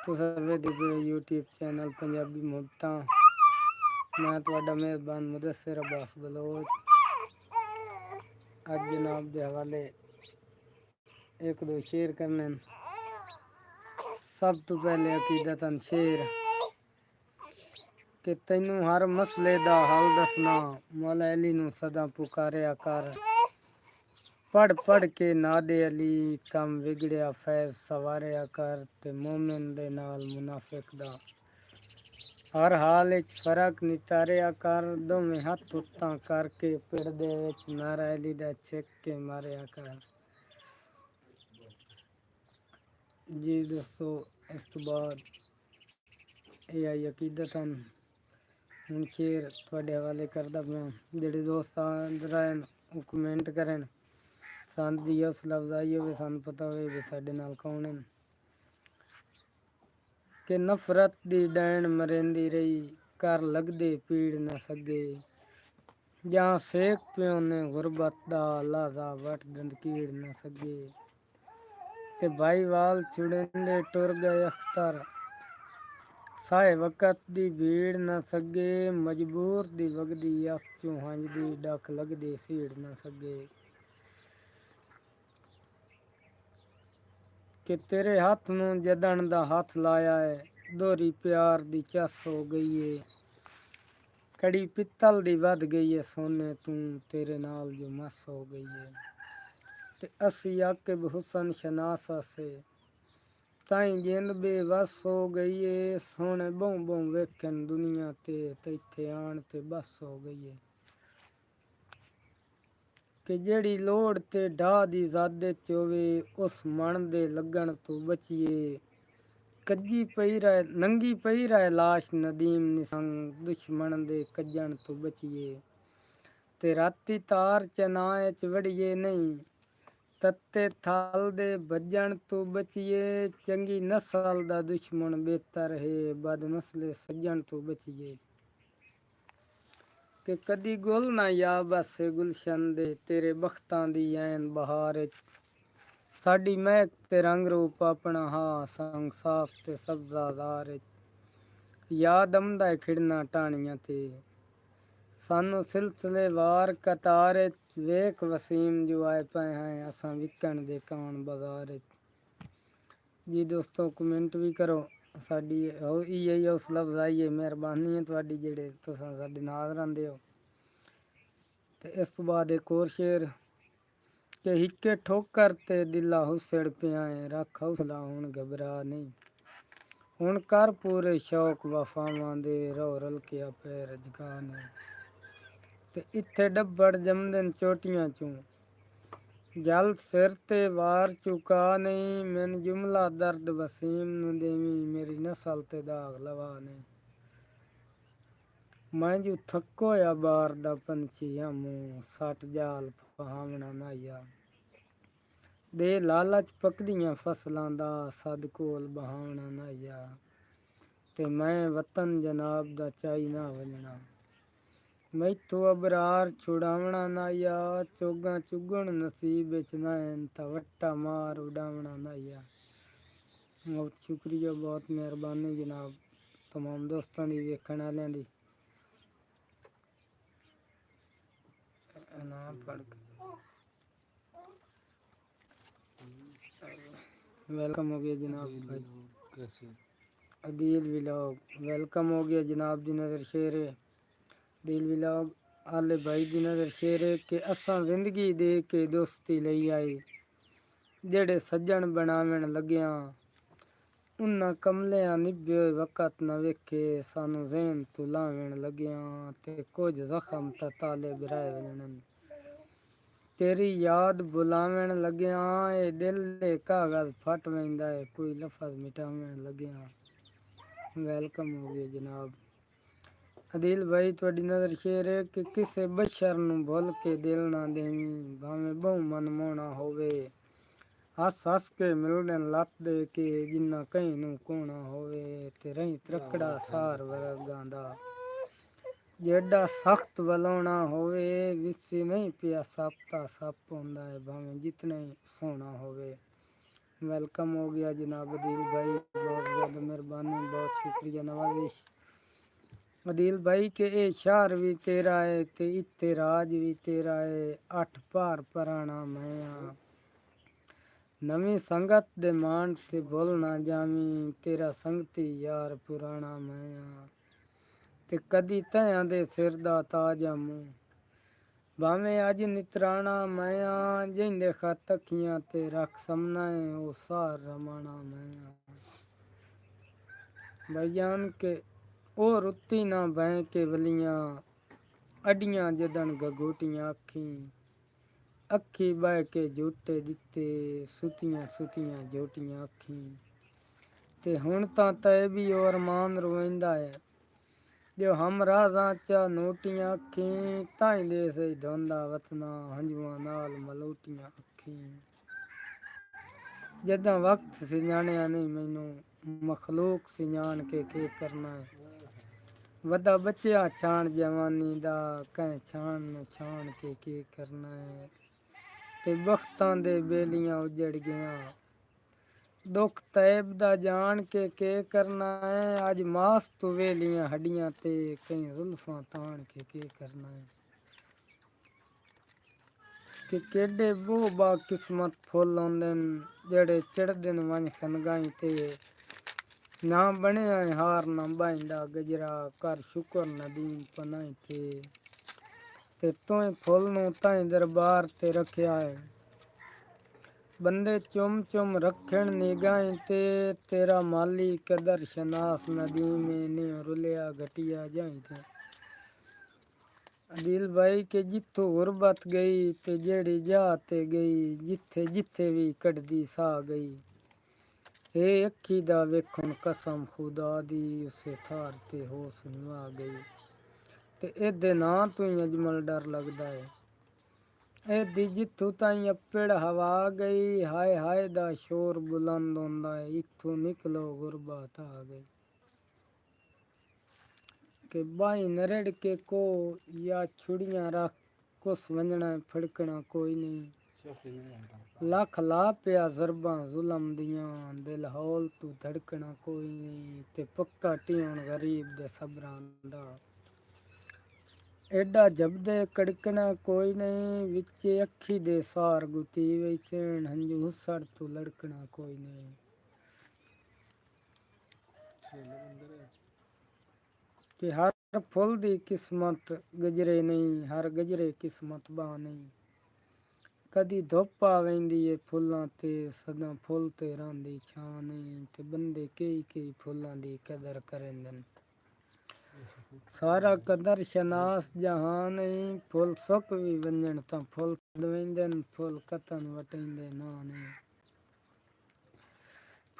ਤੁਸੀਂ ਵੇਖਦੇ ਪਏ YouTube ਚੈਨਲ ਪੰਜਾਬੀ ਮੁਹੱਬਤਾਂ। ਮੈਂ ਤੁਹਾਡਾ ਮੇਜ਼ਬਾਨ ਮੁਦੱਸਿਰ ਅब्बास बलोच। ਅੱਜ जनाब ਦੇ हवाले एक दो शेर करने। सब तो पहले अकीदतन शेर कि तैनू हर मसले दा हल दसना, मौला अली नू सदा पुकारिया कर। पढ़ पढ़ के नादे अली कम विगड़िया फैज सवारिया कर। ते मोमिन दे नाल मुनाफिक दा हर हाल विच फर्क नितारिया कर। दोवें हथ उत्तां करके पिड़ दे विच नारा अली दा छिक के मारिया कर। जी दोस्तों, इस तो बाद ये आई अकीदतन ਹੁਣ ਸ਼ੇਰ ਤੁਹਾਡੇ ਹਵਾਲੇ ਕਰਦਾ ਪਿਆ। ਜਿਹੜੇ ਦੋਸਤ ਅੰਦਰ ਆਏ ਉਹ ਕਮੈਂਟ ਕਰਨ, ਸੰਦ ਦੀ ਹੌਸਲਾ ਅਫਜ਼ਾਈ ਹੋਵੇ, ਸਾਨੂੰ ਪਤਾ ਹੋਵੇ ਵੀ ਸਾਡੇ ਨਾਲ ਕੌਣ ਹਨ। ਕਿ ਨਫ਼ਰਤ ਦੀ ਡੈਣ ਮਰਿੰਦੀ ਰਹੀ, ਕਰ ਲੱਗਦੇ ਪੀੜ ਨਾ ਸਕੇ। ਜਾਂ ਸੇਕ ਪਿਓ ਨੇ ਗੁਰਬਤ ਦਾ ਲਾਜ਼ਾ ਵਟ ਦੰਦ ਕੀੜ ਨਾ ਸਕੇ। ਤੇ ਭਾਈ ਵਾਲ ਚੁੜਿੰਦੇ ਟੁਰ ਗਏ ਅਖਤਰ, ਸਾਏ ਵਕਤ ਦੀ ਭੀੜ ਨਾ ਸਗੇ। ਮਜਬੂਰ ਦੀ ਵਗਦੀ ਅੱਖ ਚੋਂ ਹੰਝ ਦੀ ਡੱਕ ਲੱਗਦੇ ਸੀੜ ਨਾ ਸਗੇ। ਕਿ ਤੇਰੇ ਹੱਥ ਨੂੰ ਜਦਣ ਦਾ ਹੱਥ ਲਾਇਆ ਏ, ਦੋਹਰੀ ਪਿਆਰ ਦੀ ਚੱਸ ਹੋ ਗਈ ਏ। ਕੜੀ ਪਿੱਤਲ ਦੀ ਵੱਧ ਗਈ ਏ ਸੋਨੇ ਤੂੰ, ਤੇਰੇ ਨਾਲ ਜੋ ਮਸ ਹੋ ਗਈ ਏ। ਤੇ ਅਸੀਂ ਆਕਿਬ ਹੁਸਨ ਸ਼ਨਾਸ ਸੇ, ਤਾਈਂ ਜਿੰਦ ਬੇਵਸ ਹੋ ਗਈ ਏ। ਸੋਹਣੇ ਬਹੁ ਬਹੁ ਵੇਖਣ ਦੁਨੀਆ ਤੇ ਇੱਥੇ ਆਣ ਤੇ ਬਸ ਹੋ ਗਈ ਏ। ਕਿ ਜਿਹੜੀ ਲੋੜ ਤੇ ਢਾਹ ਦੀ ਜ਼ਾਦੇ ਚ ਹੋਵੇ, ਉਸ ਮਣ ਦੇ ਲੱਗਣ ਤੋਂ ਬਚੀਏ। ਕੱਜੀ ਪਈ ਰਹੇ ਨੰਗੀ ਪਈ ਰਹੇ ਲਾਸ਼ ਨਦੀਮ ਨਿਸੰਗ, ਦੁਸ਼ਮਣ ਦੇ ਕੱਜਣ ਤੋਂ ਬਚੀਏ। ਤੇ ਰਾਤੀ ਤਾਰ ਚਨਾਏ ਚ ਵੜੀਏ ਨਹੀਂ, ਤੱਤੇ ਥਲ ਦੇ ਵੱਜਣ ਤੋਂ ਬਚੀਏ। ਚੰਗੀ ਨਸਲ ਦਾ ਦੁਸ਼ਮਣ ਬਿਹਤਰ ਹੈ, ਬਦ ਨਸਲੇ ਸੱਜਣ ਤੋਂ ਬਚੀਏ। ਕਿ ਕਦੀ ਗੁਲ ਨਾ ਯਾਬਸ ਗੁਲਸ਼ਨ ਦੇ, ਤੇਰੇ ਬਖਤਾਂ ਦੀ ਐਨ ਬਹਾਰ ਵਿੱਚ। ਸਾਡੀ ਮਹਿਕ ਤੇ ਰੰਗ ਰੂਪ ਆਪਣਾ ਹਾ, ਸੰਗ ਸਾਫ ਤੇ ਸਬਜ਼ਾਜ਼ਾਰ ਵਿੱਚ। ਯਾਦ ਆਉਂਦਾ ਖਿੜਨਾ ਟਾਹਣੀਆਂ ਤੇ, ਸਾਨੂੰ ਸਿਲਸਿਲੇ ਵਾਰ ਕਤਾਰ ਵਿੱਚ। ਵੇਖ ਵਸੀਮ ਜੋ ਆਏ ਪਏ हैं, ਅਸਾਂ ਵਿਕਣ ਦੇ ਕਾਣ ਬਾਜ਼ਾਰ ਵਿੱਚ। ਜੀ ਦੋਸਤੋ, ਕਮੈਂਟ ਵੀ ਕਰੋ। ਸਾਡੀ ਇਹੀ ਹੌਸਲਾ ਅਫਜ਼ਾਈ ਹੈ, ਮਿਹਰਬਾਨੀ ਹੈ ਤੁਹਾਡੀ ਜਿਹੜੇ ਤੁਸੀਂ ਸਾਡੇ ਨਾਲ ਰਹਿੰਦੇ ਹੋ। ਤੇ ਇਸ ਤੋਂ ਬਾਅਦ ਇੱਕ ਹੋਰ ਸ਼ੇਰ ਕਿ ਹਿੱਕੇ ਠੋਕਰ ਤੇ ਦਿਲਾ ਹੁਸੜ ਪਿਆ ਹੈ, ਰੱਖ ਹੌਸਲਾ ਹੁਣ ਘਬਰਾ ਨਹੀਂ। ਹੁਣ ਕਰ ਪੂਰੇ ਸ਼ੌਕ ਵਫਾਵਾਂ ਦੇ, ਰੋ ਰਲ ਕੇ ਆਪੇ ਰਜਗਾ ਨੇ। ਤੇ ਇੱਥੇ ਡੱਬੜ ਜਮਦਨ ਚੋਟੀਆਂ ਚੋਂ, ਜਲ ਸਿਰ ਤੇ ਵਾਰ ਚੁਕਾ ਨਹੀਂ। ਮੈਨ ਜੁਮਲਾ ਦਰਦ ਵਸੀਮ ਨੂੰ ਦੇਵੀਂ, ਮੇਰੀ ਨਸਲ ਤੇ ਦਾਗ ਲਵਾ ਨਹੀਂ। ਮੈਂ ਜੋ ਥੱਕੋ ਆ ਬਾਰ ਦਾ ਪੰਛੀ ਮੂੰਹ, ਸੱਟ ਜਾਲ ਪਹਾਵਣਾ ਨਾਇਆ। ਦੇ ਲਾਲਚ ਪੱਕਦੀਆਂ ਫਸਲਾਂ ਦਾ, ਸਦ ਕੋਲ ਬਹਾਵਣਾ ਨਾਇਆ। ਤੇ ਮੈਂ ਵਤਨ ਜਨਾਬ ਦਾ ਚਾਈ ਨਾ ਵਜਣਾ, ਮੈਥੋਂ ਅਬਰਾਰ ਛੁਡਾਵਣਾ ਨਾਇਆ। ਚੋਗਾ ਚੁਗਣ ਨਸੀਬ ਵਿੱਚ ਨਾ ਤਾਂ ਵੱਟਾ ਮਾਰ ਉਡਾਵਣਾ ਨਾਇਆ। ਬਹੁਤ ਸ਼ੁਕਰੀਆ, ਬਹੁਤ ਮਿਹਰਬਾਨੀ ਜਨਾਬ तमाम दोस्तों की, वेखण वालियां दी। वेलकम हो गया जनाब भाई अदील व्लॉग, वेलकम हो गया जनाब दी नज़र शेर है दिल व्लॉग आले भाई दी नज़र शेर है। कि असां जिंदगी दे के दोस्ती लई आए, जेड़े सज्जन बनावन लग्या उन्ना कमलियां निभे वक़्त न वेखे। सानू ज़हन तो लावन लग्या, ते कुछ जख्म ता ताले बिराए वजन। तेरी याद बुलावन लग्या, ए दिल दे कागज़ फट वेंदा है, कोई लफज मिटावन लग्या। वेलकम हो गया जनाब अदील भाई, थोड़ी नज़र शेर है कि किसे बशर नू भुल के दिल ना देवी, भावें बहु मन मोना होवे। हस हस के मिलदन लत दे के, जिन्ना कहीं नू कोना होवे। ते रही त्रकड़ा सार वर्गां दा, जेड़ा सख्त वलोना होवे। विसी नहीं पिया सप ता सप होंदा है, भावें जितना ही सोना होवे। वेलकम हो गया जनाब अदील भाई, बहुत ज़्यादा मेहरबानी, बहुत शुक्रिया नवाजिश। अदील भाई के ए शहर भी तेरा है ते इत्ते राज भी तेरा है, 8 भार पराना मैं नवी संगत दे मान ते भुल ना जावी, तेरा संगती यार पुराना मैं ते कदी तया दे सिर दा ताजा मूं भावें अज नितराना मैं जिंदे खत अखियां ते रख समना है ओ सार रमाना मैं भाईजान के ओ रुत्ती ना बह के वलियां अडियां जदन गगोटियां अखी बह के झूटे दिते सुतियां सुतियां झोटियां अखी ते हुण तां तै भी ओ अरमान रोइंदा है जो हम राजा चा नोटियां अखी ताई दे से धोंदा वतना हंजुआ नाल मलोटियां अखी जदा वक्त सिजाणिया नहीं मैनू मखलूक सिजान के करना है वदा बचिया छाण जवानी दा कह छाण नु छाण के करना है ते बख्तां दे बेलियां उजड़ गया दुख तैब दा जान के करना है अज मास तू वेलियां हड्डियां ते कई जुल्फां तान के करना है कि केडे वो बा किस्मत फुल आंदे जड़े चढ़दे वन खनगाई ते ना बने हार ना बाइंदा गजरा कर शुक्र नदीम पनाई ते तोय फुल नु ताई दरबार ते रखिया है बंदे चुम चुम रखण निगाहें ते तेरा माली कदर शनास नदी में ने रुलिया घटिया जाई थे अदील भाई के जिथों गुरबत गई ते जेड़ी जाते गई जिथे जिथे भी कटदी सा गई हे अखी दा वेखण कसम खुदा दी उसे थार ते होश नुआ गई ते एदे ना तू अजमल डर लगदा है ए जिथों ताई अप्पड़ हवा गई हाय हाय दा शोर बुलंद होंदा है इथों निकलो गुरबत आ गई के बाई नरड़ के को या छुड़ियां रख कुछ वंजना फड़कना कोई नहीं लख ला पिया जरबा जुलम दियां दिल हौल तू धड़कना कोई नहीं ते पक्का टियण गरीब दे सबरां दा एडा जबदे कड़कना कोई नहीं विचे अखी दे सार गुती वैचण हंजू हुसड़ तू लड़कना कोई नहीं कि हर फुल दी किस्मत गजरे नहीं हर गजरे किस्मत बा नहीं कदी धुप आ वेंदी है फुल्लां ते सदा फुल ते रहिंदी छां नहीं ते बंदे कई फुल्लां दी कदर करेंदन सारा कदर शनास जहां नहीं फुल सुक भी वंजन तां फुल दवेंदन फुल कतन वटेंदे ना नहीं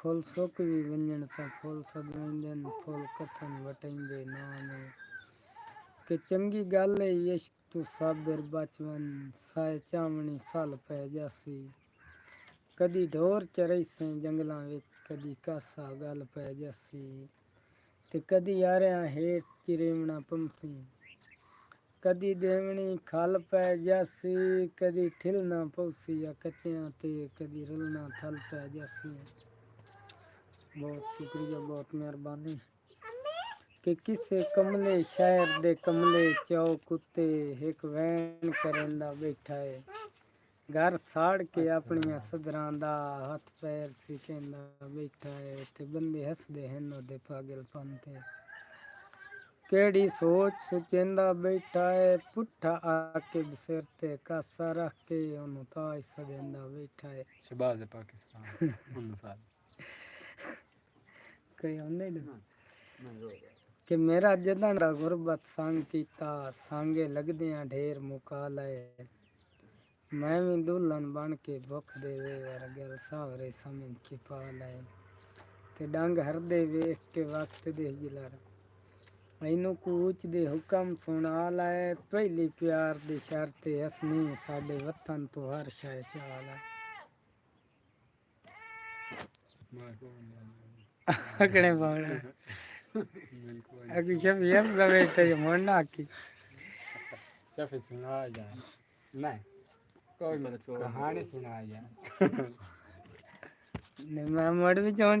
फुल सुक भी वंजन तां फुल सदवेंदन फुल कतन वटेंदे ना नहीं कि चंगी गल है इश्क तू साबिर बचवन साए चावनी सल पै जासी कदी ढोर चरैसें जंगलां विच कदी कासा गल पै जासी ते कदी यारियां हेठ चिरेवना पंछी कदी देवनी खल पै जासी कदी ठिलना पौसी या कच्चियां ते कदी रुलना थल पै जासी बहुत शुक्रिया बहुत मेहरबानी कि किसे कमले शहर दे कमले चौक उत्ते एक वैन करेंदा बैठा है घर साड़ के अपनियां सदरां दा हथ पैर सिकेंदा बैठा है ते बंदे हसदे हन ओदे पागलपन ते केड़ी सोच सुचेंदा बैठा है पुट्ठा आके सिर ते कासा रख के ओनू ताज सदेंदा बैठा है शहबाज पाकिस्तान कोई आंदे कि मेरा जदन दा गुरबत संग कीता सांगे लगदियां ढेर मुकाल है मैं भी दुल्हन बन के भुख दे वरगल सावरे समझ के पा लाए ते डंग हरदे वेख के वक्त दे जलर मैनू कूच दे हुक्म सुना लाए पहली प्यार दी शर्त हसनी साडे वतन तो हर शय चाल अकड़े पाना अभी शब ये बैठे मोड़ना की शफी सुना जाए नहीं कोई मतलब कहानी सुना जाए ਨੇ ਮੈਂ ਮੁੜ ਵੀ ਚਾਹੁੰ